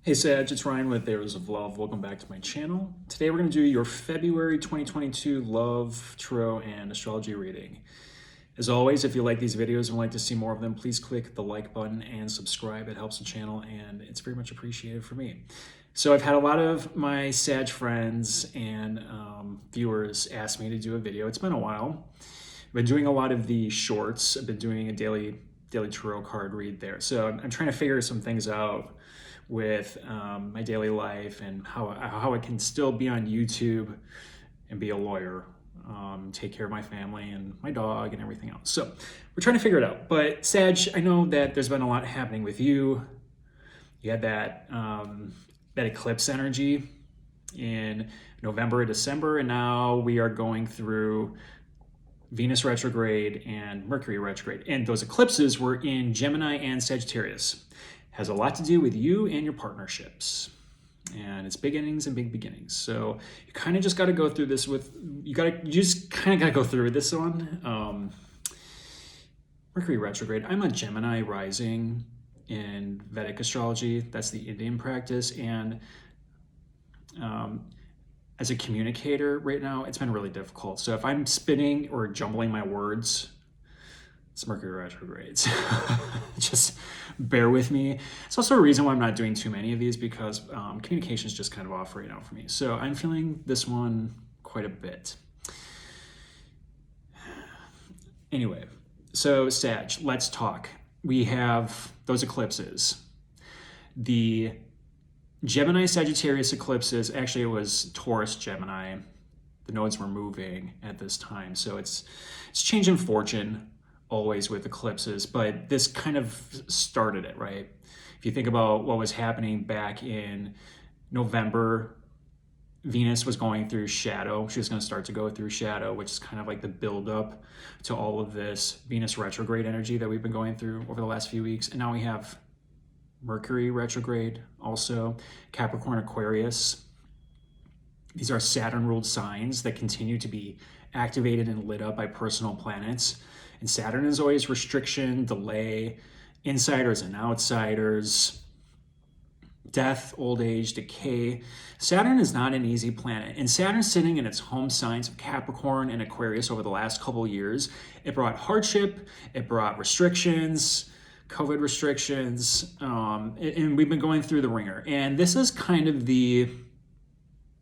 Hey Sag, it's Ryan with Arrows of Love. Welcome back to my channel. Today we're going to do your February 2022 love, tarot, and astrology reading. As always, if you like these videos and would like to see more of them, please click the like button and subscribe. It helps the channel and it's very much appreciated for me. So I've had a lot of my Sag friends and viewers ask me to do a video. It's been a while. I've been doing a lot of the shorts. I've been doing a daily tarot card read there. So I'm trying to figure some things out with my daily life and how I can still be on YouTube and be a lawyer, take care of my family and my dog and everything else. So we're trying to figure it out. But Sag, I know that there's been a lot happening with you. You had that eclipse energy in November, December, and now we are going through Venus retrograde and Mercury retrograde. And those eclipses were in Gemini and Sagittarius. Has a lot to do with you and your partnerships. And it's beginnings and big beginnings. So you kind of just got to go through this with, you just kind of got to go through this one. Mercury retrograde. I'm a Gemini rising in Vedic astrology. That's the Indian practice. And as a communicator right now, it's been really difficult. So if I'm spinning or jumbling my words, it's Mercury retrograde. So just bear with me. It's also a reason why I'm not doing too many of these because communication is just kind of off right now for me. So I'm feeling this one quite a bit. Anyway, so Sag, let's talk. We have those eclipses. The Gemini Sagittarius eclipses, actually it was Taurus Gemini. The nodes were moving at this time. So it's changing fortune always with eclipses, but this kind of started it, right? If you think about what was happening back in November, Venus was going through shadow. She was going to start to go through shadow, which is kind of like the buildup to all of this Venus retrograde energy that we've been going through over the last few weeks. And now we have Mercury retrograde also, Capricorn, Aquarius. These are Saturn-ruled signs that continue to be activated and lit up by personal planets. And Saturn is always restriction, delay, insiders and outsiders, death, old age, decay. Saturn is not an easy planet. And Saturn sitting in its home signs of Capricorn and Aquarius over the last couple of years, it brought hardship, it brought restrictions, COVID restrictions, and we've been going through the ringer. And this is kind of the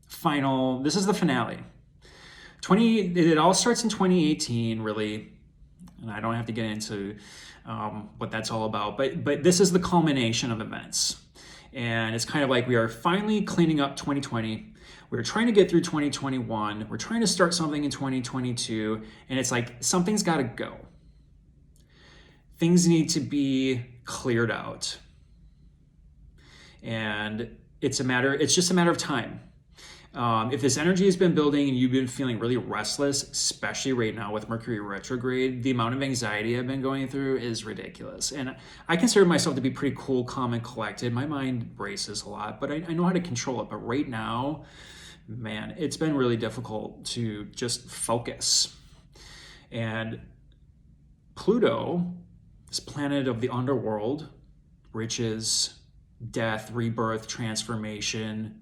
final, this is the finale. It all starts in 2018, really. And I don't have to get into what that's all about, but this is the culmination of events. And it's kind of like we are finally cleaning up 2020. We're trying to get through 2021. We're trying to start something in 2022. And it's like something's got to go. Things need to be cleared out. And it's just a matter of time. If this energy has been building and you've been feeling really restless, especially right now with Mercury retrograde, the amount of anxiety I've been going through is ridiculous. And I consider myself to be pretty cool, calm, and collected. My mind races a lot, but I know how to control it. But right now, man, it's been really difficult to just focus. And Pluto, this planet of the underworld, riches, death, rebirth, transformation,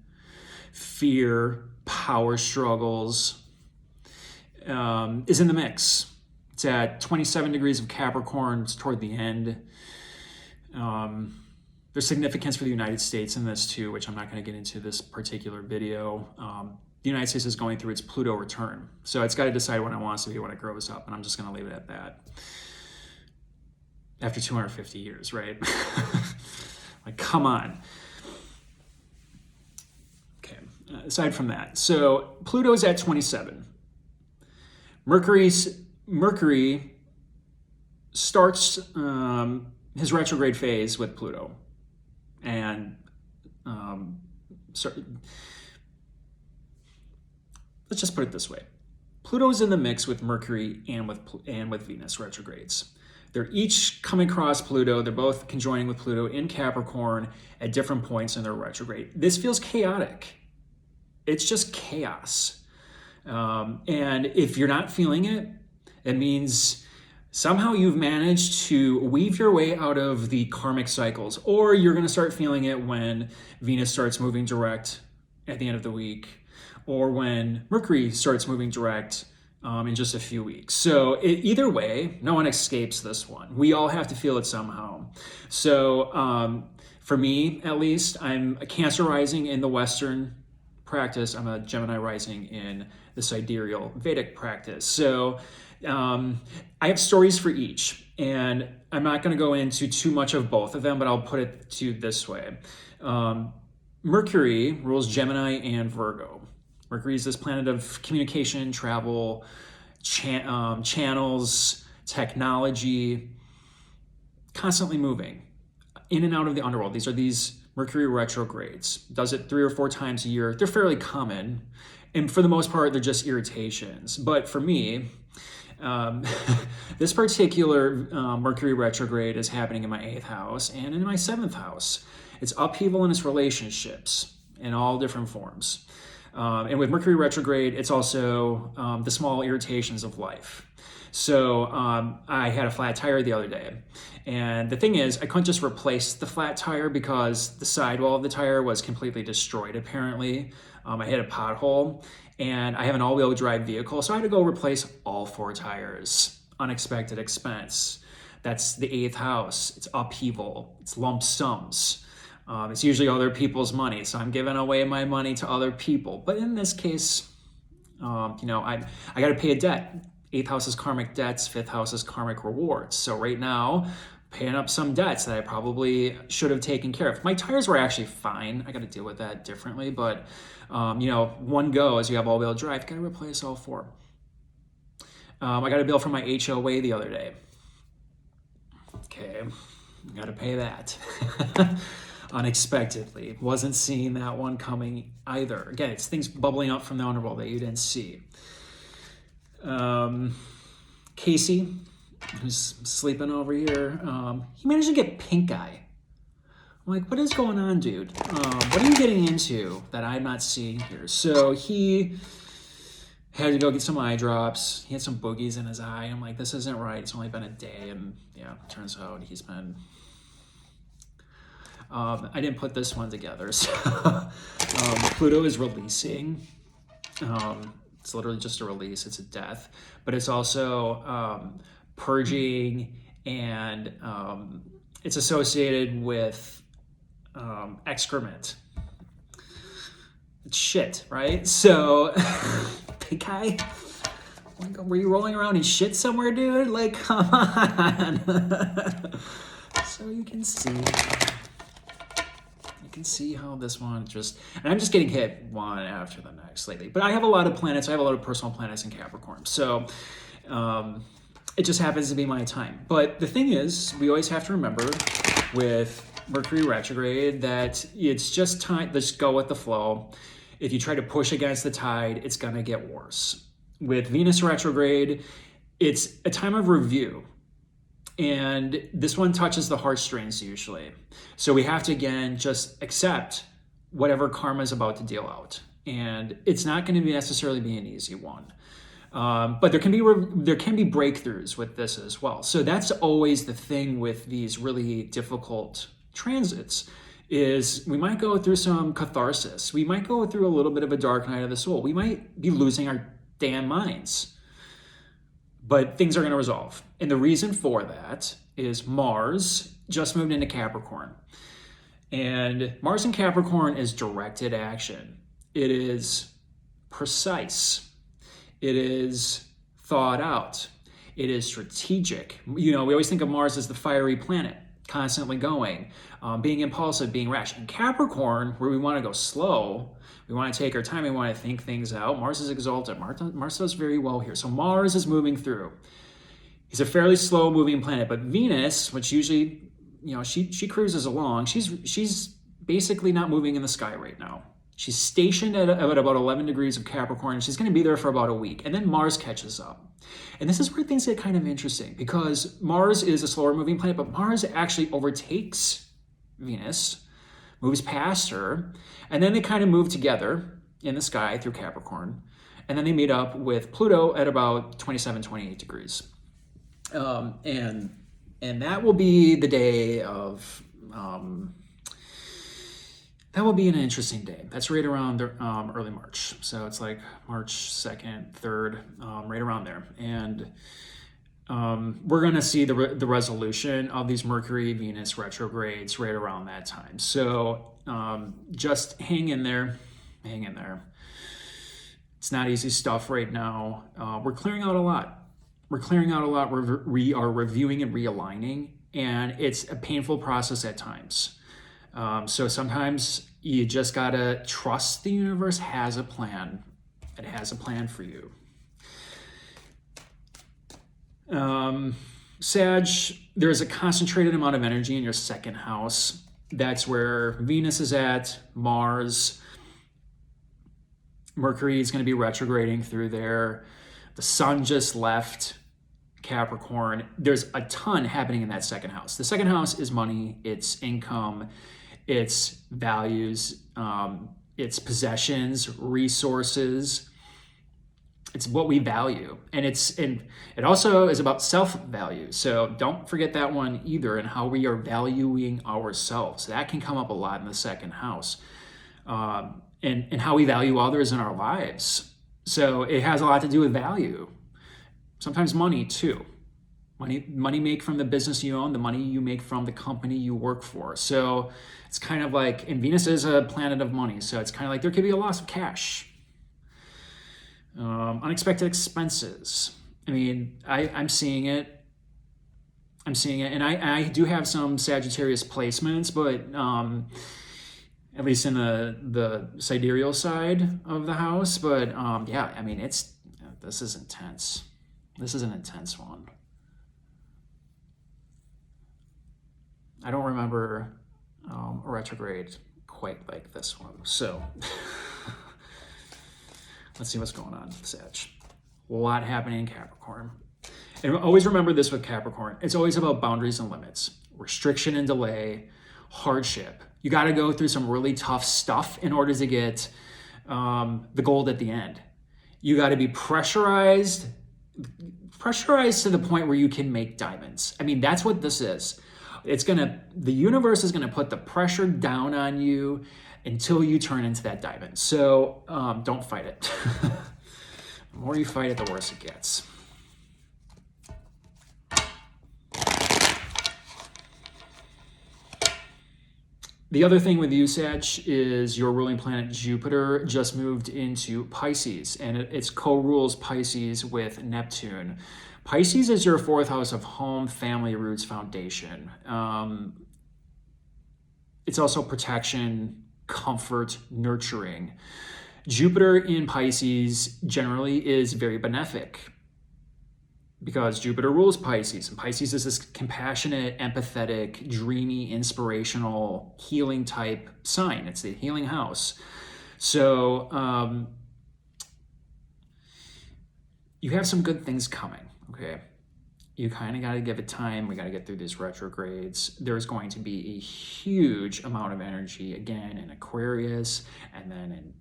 fear, power struggles, is in the mix. It's at 27 degrees of Capricorn. It's toward the end. There's significance for the United States in this too, which I'm not going to get into this particular video. The United States is going through its Pluto return. So it's got to decide what it wants to be when it grows up, and I'm just going to leave it at that. After 250 years, right? Like, come on. Aside from that, so Pluto's at 27. Mercury starts his retrograde phase with Pluto, and let's just put it this way: Pluto's in the mix with Mercury and with Venus retrogrades. They're each coming across Pluto. They're both conjoining with Pluto in Capricorn at different points in their retrograde. This feels chaotic. It's just chaos. And if you're not feeling it, it means somehow you've managed to weave your way out of the karmic cycles, or you're going to start feeling it when Venus starts moving direct at the end of the week, or when Mercury starts moving direct in just a few weeks. So either way, no one escapes this one. We all have to feel it somehow. So for me, at least, I'm a Cancer rising in the Western practice. I'm a Gemini rising in the sidereal Vedic practice. So I have stories for each, and I'm not going to go into too much of both of them, but I'll put it to you this way. Mercury rules Gemini and Virgo. Mercury is this planet of communication, travel, channels, technology, constantly moving in and out of the underworld. These Mercury retrogrades. Does it 3 or 4 times a year. They're fairly common, and for the most part, they're just irritations. But for me, this particular Mercury retrograde is happening in my 8th house and in my 7th house. It's upheaval in its relationships in all different forms. And with Mercury retrograde, it's also the small irritations of life. So I had a flat tire the other day. And the thing is, I couldn't just replace the flat tire because the sidewall of the tire was completely destroyed, apparently. I hit a pothole, and I have an all-wheel drive vehicle, so I had to go replace all 4 tires. Unexpected expense. That's the 8th house. It's upheaval. It's lump sums. It's usually other people's money, so I'm giving away my money to other people. But in this case, I got to pay a debt. 8th house is karmic debts, 5th house is karmic rewards. So right now, paying up some debts that I probably should have taken care of. My tires were actually fine. I got to deal with that differently, but one go as you have all-wheel drive, got to replace all 4. I got a bill from my HOA the other day. Okay, got to pay that. Unexpectedly. Wasn't seeing that one coming either. Again, it's things bubbling up from the underworld that you didn't see. Casey, who's sleeping over here, he managed to get pink eye. I'm like, what is going on, dude? What are you getting into that I'm not seeing here? So he had to go get some eye drops. He had some boogies in his eye. I'm like, this isn't right. It's only been a day. And yeah, turns out he's been... I didn't put this one together. So Pluto is releasing. It's literally just a release. It's a death. But it's also purging, and it's associated with excrement. It's shit, right? So, big guy, were you rolling around in shit somewhere, dude? Like, come on. So you can see. You can see how this one and I'm just getting hit one after the next lately. But I have a lot of planets. I have a lot of personal planets in Capricorn. So it just happens to be my time. But the thing is, we always have to remember with Mercury retrograde that it's just time, just go with the flow. If you try to push against the tide, it's going to get worse. With Venus retrograde, it's a time of review. And this one touches the heartstrings usually. So we have to, again, just accept whatever karma is about to deal out. And it's not going to necessarily be an easy one. But there can be breakthroughs with this as well. So that's always the thing with these really difficult transits, is we might go through some catharsis. We might go through a little bit of a dark night of the soul. We might be losing our damn minds. But things are going to resolve. And the reason for that is Mars just moved into Capricorn. And Mars in Capricorn is directed action. It is precise. It is thought out. It is strategic. We always think of Mars as the fiery planet, constantly going, being impulsive, being rash. In Capricorn, where we want to go slow, we want to take our time, we want to think things out. Mars is exalted. Mars does very well here. So Mars is moving through. He's a fairly slow moving planet, but Venus, which usually, she cruises along, she's basically not moving in the sky right now. She's stationed at about 11 degrees of Capricorn. She's going to be there for about a week, and then Mars catches up. And this is where things get kind of interesting, because Mars is a slower moving planet, but Mars actually overtakes Venus, moves past her, and then they kind of move together in the sky through Capricorn, and then they meet up with Pluto at about 27, 28 degrees. And that will be the day of, that will be an interesting day. That's right around early March. So it's like March 2nd, 3rd, right around there. And we're going to see the resolution of these Mercury, Venus retrogrades right around that time. So just hang in there. Hang in there. It's not easy stuff right now. We're clearing out a lot. We are reviewing and realigning, and it's a painful process at times. So sometimes you just gotta trust the universe has a plan. It has a plan for you. Sag, there's a concentrated amount of energy in your second house. That's where Venus is at, Mars. Mercury is going to be retrograding through there. The sun just left Capricorn. There's a ton happening in that second house. The second house is money, it's income, it's values, it's possessions, resources. It's what we value. And it also is about self-value. So don't forget that one either, and how we are valuing ourselves. That can come up a lot in the second house. And how we value others in our lives. So it has a lot to do with value. Sometimes money too. Money make from the business you own, the money you make from the company you work for. So it's kind of like, and Venus is a planet of money. So it's kind of like there could be a loss of cash. Unexpected expenses. I mean, I'm seeing it. And I do have some Sagittarius placements, but at least in the sidereal side of the house. But yeah, I mean, this is intense. This is an intense one. I don't remember a retrograde quite like this one. So let's see what's going on, Sag. A lot happening in Capricorn. And always remember this with Capricorn. It's always about boundaries and limits, restriction and delay, hardship. You got to go through some really tough stuff in order to get the gold at the end. You got to be pressurized to the point where you can make diamonds. I mean, that's what this is. The universe is going to put the pressure down on you until you turn into that diamond. So don't fight it. The more you fight it, the worse it gets. The other thing with you, Sag, is your ruling planet Jupiter just moved into Pisces, and it's co-rules Pisces with Neptune. Pisces is your fourth house of home, family, roots, foundation. It's also protection, comfort, nurturing. Jupiter in Pisces generally is very benefic, because Jupiter rules Pisces, and Pisces is this compassionate, empathetic, dreamy, inspirational, healing type sign. It's the healing house. So you have some good things coming, okay? You kind of got to give it time. We got to get through these retrogrades. There's going to be a huge amount of energy again in Aquarius, and then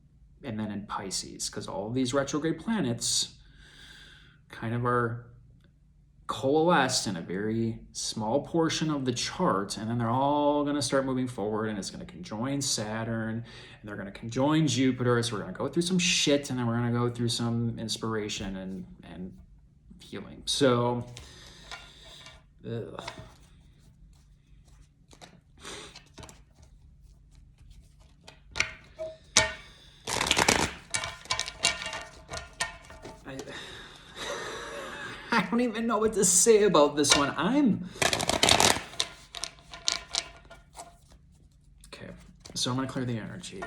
in Pisces, because all of these retrograde planets kind of are coalesced in a very small portion of the chart, and then they're all going to start moving forward, and it's going to conjoin Saturn, and they're going to conjoin Jupiter. So we're going to go through some shit, and then we're going to go through some inspiration and healing. So ugh. I don't even know what to say about this one. Okay, so I'm going to clear the energy.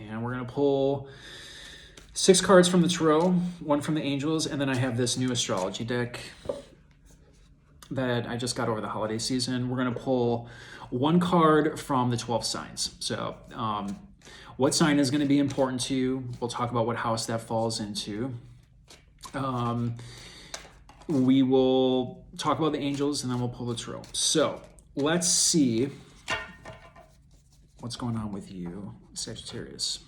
And we're going to pull 6 cards from the tarot, 1 from the angels, and then I have this new astrology deck that I just got over the holiday season. We're going to pull 1 card from the 12 signs. So, what sign is going to be important to you? We'll talk about what house that falls into. We will talk about the angels, and then we'll pull the tarot. So let's see what's going on with you, Sagittarius.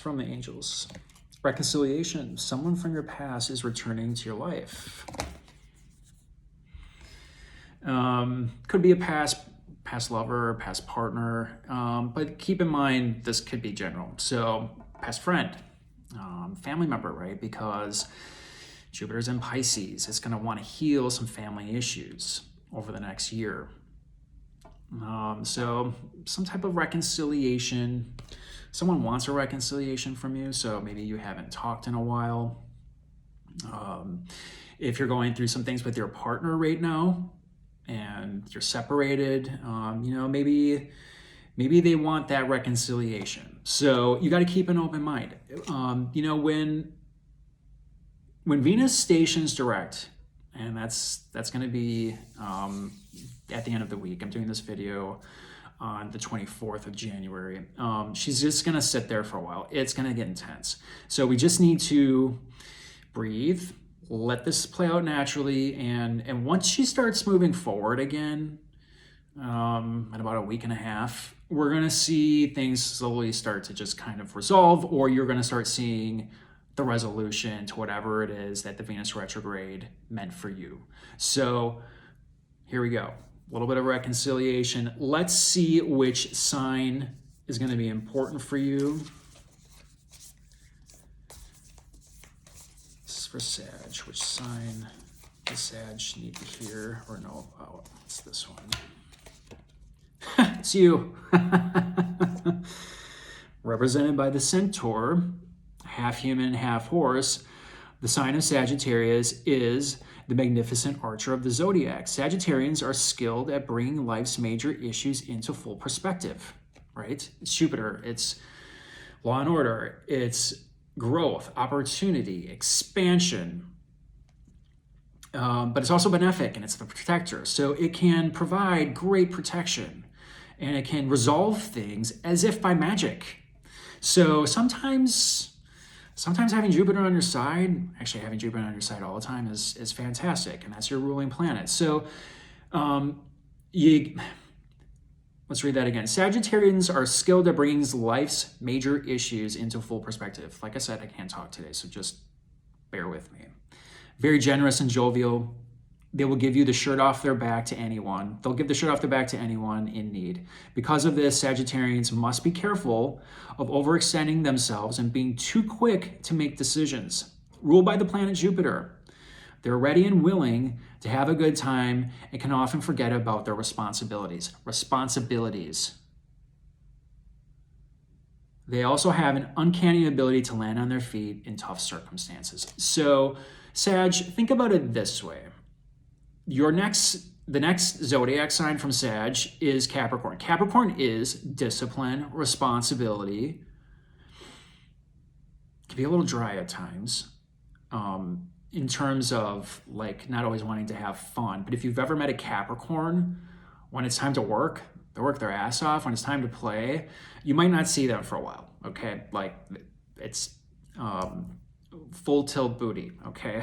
from the angels. Reconciliation. Someone from your past is returning to your life. Could be a past lover, past partner, but keep in mind this could be general. So past friend, family member, right? Because Jupiter's in Pisces. It's going to want to heal some family issues over the next year. So some type of reconciliation. Someone wants a reconciliation from you, so maybe you haven't talked in a while. If you're going through some things with your partner right now and you're separated, you know, maybe they want that reconciliation. So you got to keep an open mind. You know, when Venus stations direct, and that's going to be at the end of the week. I'm doing this video on the 24th of January. She's just going to sit there for a while. It's going to get intense. So we just need to breathe, let this play out naturally. And once she starts moving forward again, in about a week and a half, we're going to see things slowly start to just kind of resolve, or you're going to start seeing the resolution to whatever it is that the Venus retrograde meant for you. So here we go. A little bit of reconciliation. Let's see which sign is going to be important for you. This is for Sag. Which sign does Sag need to hear or know about? It's this one. It's you. Represented by the Centaur, half human, half horse. The sign of Sagittarius is the magnificent archer of the zodiac. Sagittarians are skilled at bringing life's major issues into full perspective, right? It's Jupiter, it's law and order, it's growth, opportunity, expansion, but it's also benefic and it's the protector. So it can provide great protection and it can resolve things as if by magic. So sometimes having Jupiter on your side, actually having Jupiter on your side all the time is fantastic, and that's your ruling planet. So let's read that again. Sagittarians are skilled at bringing life's major issues into full perspective. Like I said, I can't talk today, so just bear with me. Very generous and jovial. They will give you the shirt off their back to anyone. They'll give the shirt off their back to anyone in need. Because of this, Sagittarians must be careful of overextending themselves and being too quick to make decisions. Ruled by the planet Jupiter, they're ready and willing to have a good time and can often forget about their responsibilities. They also have an uncanny ability to land on their feet in tough circumstances. So, Sag, think about it this way. The next zodiac sign from Sag is Capricorn. Capricorn is discipline, responsibility. It can be a little dry at times in terms of like not always wanting to have fun. But if you've ever met a Capricorn, when it's time to work, they work their ass off. When it's time to play, you might not see them for a while, okay? Like it's full tilt booty, okay?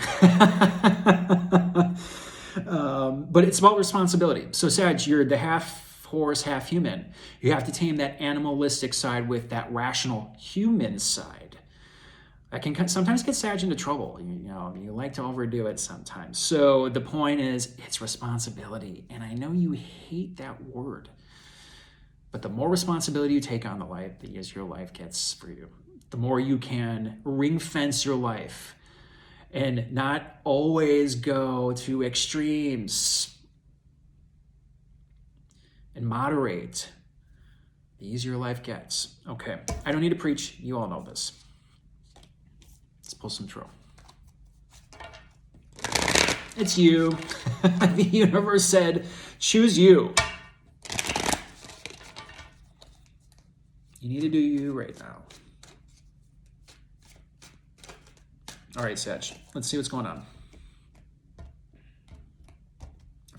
But it's about responsibility. So Sag, you're the half horse, half human. You have to tame that animalistic side with that rational human side. That can sometimes get Sag into trouble. You like to overdo it sometimes. So the point is, it's responsibility. And I know you hate that word, but the more responsibility you take on the life, the easier life gets for you. The more you can ring fence your life and not always go to extremes and moderate, the easier life gets. Okay, I don't need to preach. You all know this. Let's pull some through. It's you. The universe said, choose you. You need to do you right now. All right, Sag, let's see what's going on.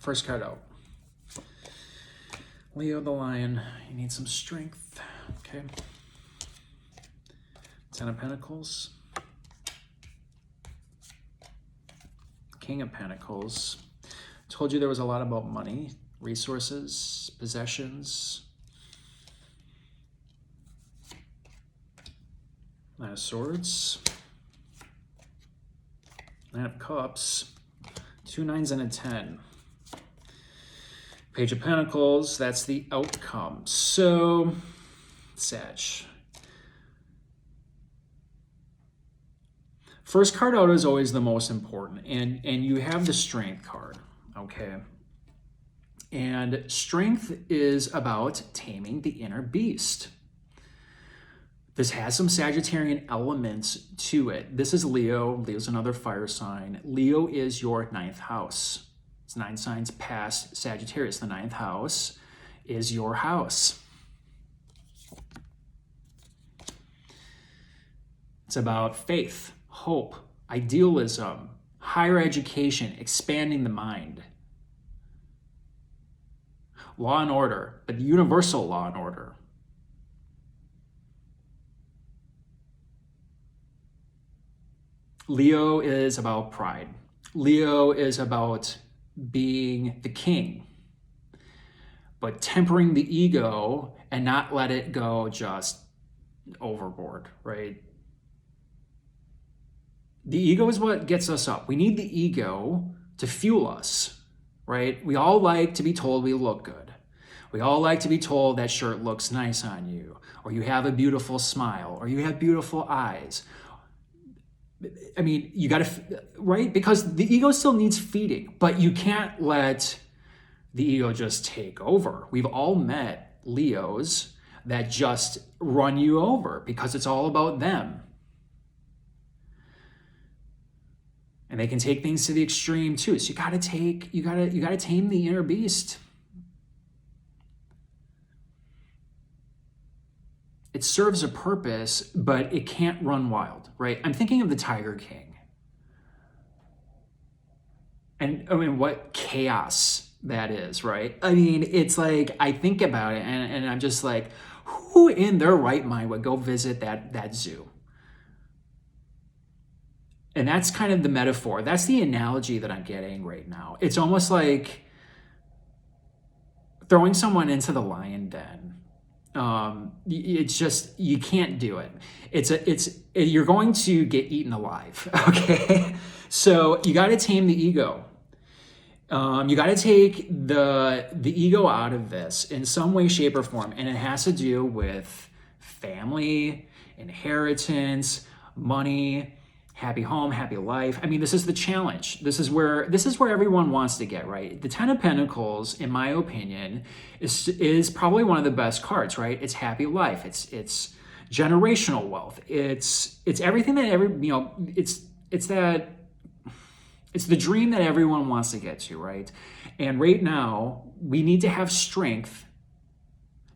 First card out. Leo the Lion, you need some strength, okay? Ten of Pentacles. King of Pentacles. Told you there was a lot about money, resources, possessions. Nine of Swords, Nine of Cups, 2 9s and a 10. Page of Pentacles, that's the outcome. So, Sag. First card out is always the most important, and you have the Strength card, okay? And Strength is about taming the inner beast. This has some Sagittarian elements to it. This is Leo. Leo's another fire sign. Leo is your 9th house. It's 9 signs past Sagittarius. The 9th house is your house. It's about faith, hope, idealism, higher education, expanding the mind. Law and order, but universal law and order. Leo is about pride. Leo is about being the king, but tempering the ego and not let it go just overboard, right? The ego is what gets us up. We need the ego to fuel us, right? We all like to be told we look good. We all like to be told that shirt looks nice on you, or you have a beautiful smile, or you have beautiful eyes. I mean, you got to, right? Because the ego still needs feeding, but you can't let the ego just take over. We've all met Leos that just run you over because it's all about them. And they can take things to the extreme too. So you got to tame the inner beast. It serves a purpose, but it can't run wild, right? I'm thinking of the Tiger King. And I mean, what chaos that is, right? I mean, it's like, I think about it and I'm just like, who in their right mind would go visit that zoo? And that's kind of the metaphor. That's the analogy that I'm getting right now. It's almost like throwing someone into the lion den. It's just, you can't do it. You're going to get eaten alive. Okay. So you got to tame the ego. You got to take the ego out of this in some way, shape, or form. And it has to do with family, inheritance, money, happy home, happy life. I mean, this is the challenge. This is where everyone wants to get, right? The 10 of Pentacles, in my opinion, is probably one of the best cards, right? It's happy life. It's generational wealth. It's everything that it's the dream that everyone wants to get to, right? And right now, we need to have strength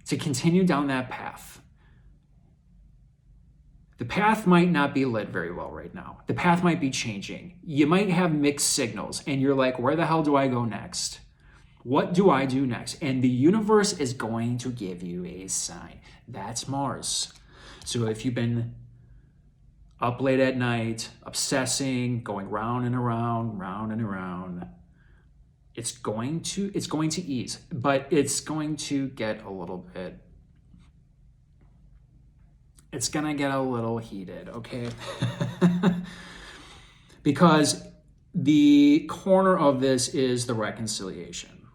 to continue down that path. The path might not be lit very well right now. The path might be changing. You might have mixed signals and you're like, where the hell do I go next? What do I do next? And the universe is going to give you a sign. That's Mars. So if you've been up late at night, obsessing, going round and around, it's going to ease, but it's going to get a little bit, it's going to get a little heated, okay? Because the corner of this is the reconciliation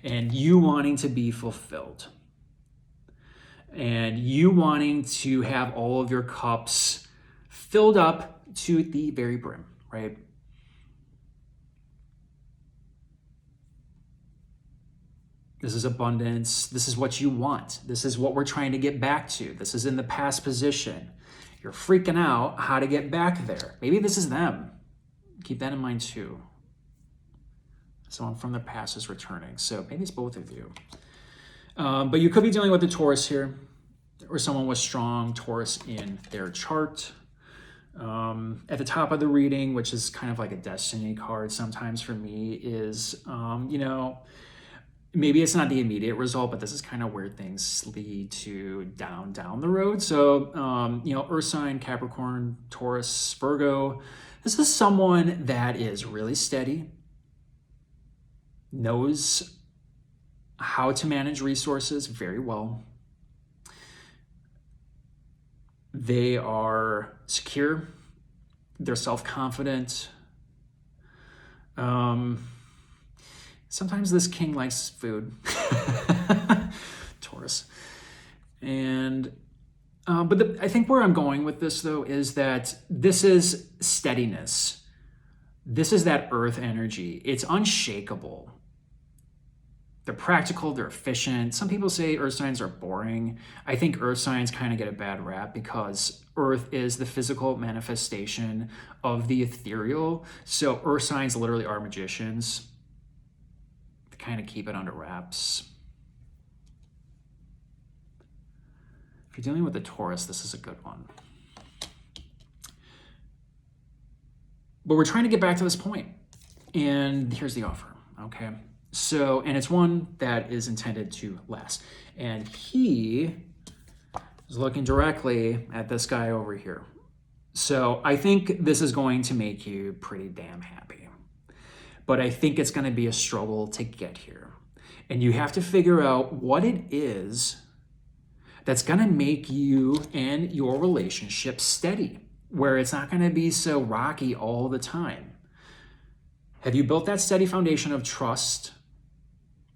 and you wanting to be fulfilled and you wanting to have all of your cups filled up to the very brim, right? This is abundance. This is what you want. This is what we're trying to get back to. This is in the past position. You're freaking out how to get back there. Maybe this is them. Keep that in mind too. Someone from the past is returning. So maybe it's both of you. But you could be dealing with a Taurus here or someone with strong Taurus in their chart. At the top of the reading, which is kind of like a destiny card sometimes for me, is, maybe it's not the immediate result, but this is kind of where things lead to down the road. So, Earth sign, Capricorn, Taurus, Virgo. This is someone that is really steady, knows how to manage resources very well, They are secure. They're self-confident. Sometimes this king likes food. Taurus. And but I think where I'm going with this, though, is that this is steadiness. This is that earth energy. It's unshakable. They're practical, they're efficient. Some people say earth signs are boring. I think earth signs kind of get a bad rap because earth is the physical manifestation of the ethereal. So earth signs literally are magicians. They kind of keep it under wraps. If you're dealing with a Taurus, this is a good one. But we're trying to get back to this point. And here's the offer, okay? So, and it's one that is intended to last. And he is looking directly at this guy over here. So I think this is going to make you pretty damn happy. But I think it's going to be a struggle to get here. And you have to figure out what it is that's going to make you and your relationship steady, where it's not going to be so rocky all the time. Have you built that steady foundation of trust,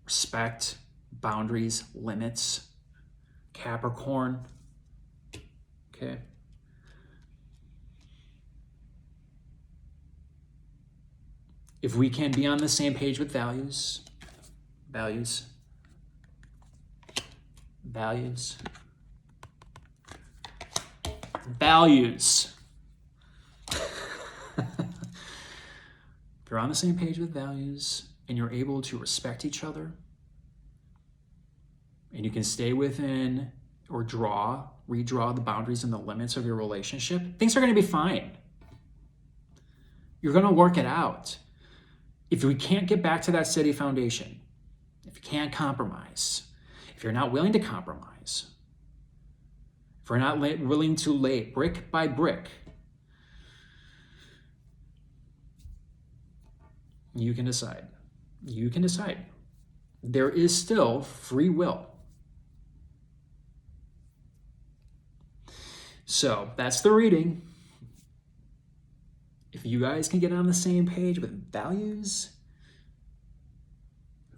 respect, boundaries, limits? Capricorn. Okay. If we can be on the same page with values, values, values, values. If you're on the same page with values and you're able to respect each other and you can stay within or redraw the boundaries and the limits of your relationship, things are going to be fine. You're going to work it out. If we can't get back to that steady foundation, if you can't compromise, if you're not willing to compromise, if we're not willing to lay brick by brick, you can decide. You can decide. There is still free will. So that's the reading. If you guys can get on the same page with values,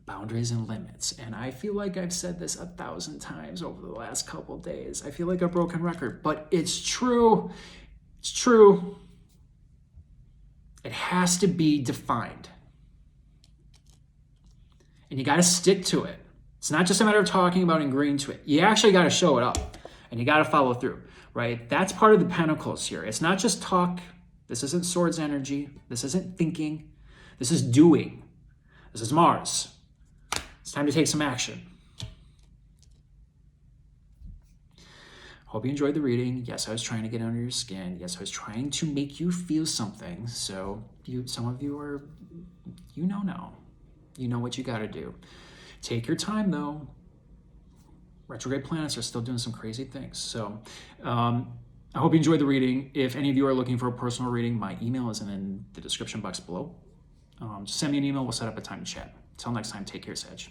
boundaries, and limits, and I feel like I've said this 1,000 times over the last couple days. I feel like a broken record, but it's true. It's true. It has to be defined. And you got to stick to it. It's not just a matter of talking about and agreeing to it. You actually got to show it up and you got to follow through, right? That's part of the Pentacles here. It's not just talk. This isn't Swords energy. This isn't thinking. This is doing. This is Mars. It's time to take some action. Hope you enjoyed the reading. Yes, I was trying to get under your skin. Yes, I was trying to make you feel something. So some of you are, now. You know what you got to do. Take your time, though. Retrograde planets are still doing some crazy things. So I hope you enjoyed the reading. If any of you are looking for a personal reading, my email is in the description box below. Just send me an email. We'll set up a time to chat. Until next time, take care, Sag.